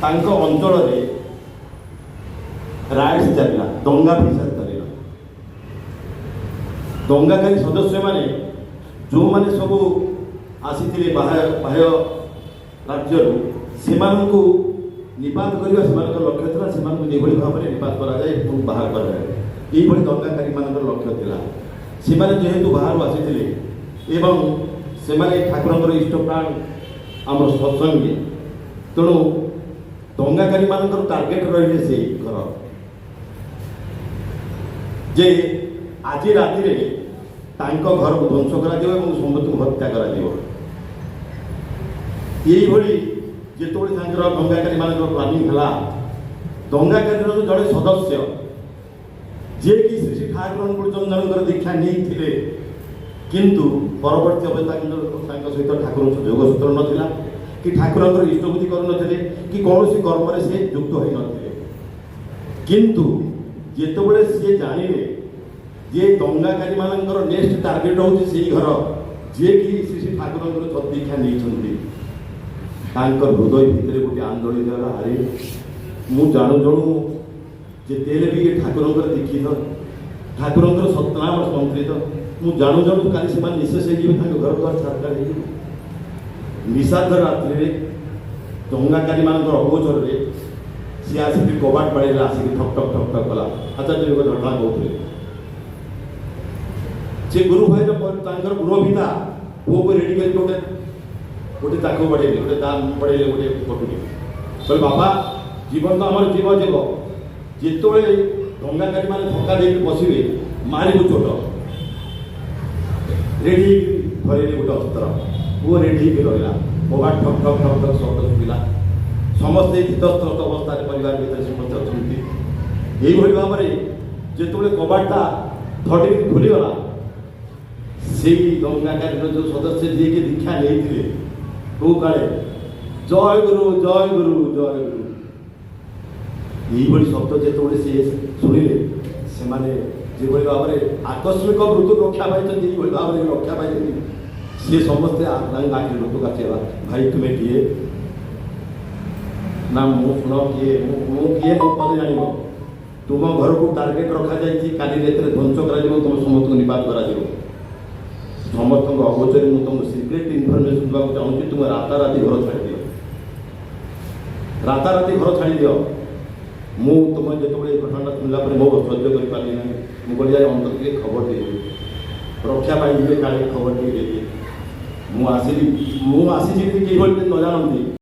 अंचल राइट्स चलला दंगा फिसाद चलला दंगाकारी सदस्य माने जो माने सब आसी बाह्य राज्य से निपात करने लक्ष्य था से भाव में निपात कराए बाहर कराए ये दंगाकारी मान लक्ष्य था जेहेतु बाहर आसी से ठाकुर इष्ट प्राण आम सत्संगी तेणु दंगाकारी मान टार्गेट रही से घर जे आज राति घर को ध्वंस कर समस्त हत्या कर दंगाकारी मान प्लानिंग है दंगाकारी जड़े सदस्य जे कि श्री श्री ठाकुर चंदन दीक्षा नहीं किंतु परवर्ती अवस्था सहित ठाकुर जोगसूत्र नाला कि ठाकुर इष्टबुद्धि करुन कि कौन कर्म से युक्त हो न किंतु जितेबले सी जानवे जे दंगाकारी मानकर नेक्स्ट टार्गेट हूँ से घर जे कि श्री श्री ठाकुर दीक्षा नहीं हृदय भितर गोटे आंदोलित अरे मु जाणु जाणु जिते भी ये ठाकुर दीक्षित ठाकुर सतनाम संतृत मु जाणु जाणु काली से निशेष हो घर द्वार छाड़छाड़ हो निषाद रात्रि दंगाकारी मान अगोचर सी आसिक कबाट बाड़े आसिक ठक ठक ठक ठक कला आचार्य घटना कहते से गुरु भाई गुरुभिता पुओ को रेडी कर गोटे गोटे ताक बढ़े गोटे दाम बढ़े गोटे पटुनी बोले बाबा जीवन तो आम जीव जीव जिते दंगाकारी मान धक्का दे बसवे मारे चोट रेडी धरले गोटे अस्त्र पुओ रेडी रहा कबाट ठक ठक ठक ठक शब्द शुभिला समस्ते धितस्त्रत अवस्था परिवार भीतर समस्त अच्छा यही भाव में जिते कबाटा धड़ी खुलीगला से दंगाकारी जो सदस्य जी के दीक्षा नहीं कौ काले जय गुरु जय गुरु जय गुरु यही शब्द जिते सी शुणिले से भाव में आकस्मिक मृत्यु रक्षा पाई भाव में रक्षा पाई सी समस्ते आखिर लुक काचेगा भाई तुम्हें किए ना मु शुण किए किए मो पद जान तुम घर को टार्गेट रखा जाए काली ध्वंस कर तुम समस्त निपात कर समस्त अगोचर मुझे तुमको सिक्रेट इनफर्मेशन देवाक चाहूँगी तुम राताराति घर छाड़ दियो राताराति घर छाड़ दियो मु तुम जो घटना शुणला मो सह्य कर पारि ना मुझे जाए अंत खबर दे रक्षा पाई काले खबर दे मुझे आसी कि न जानती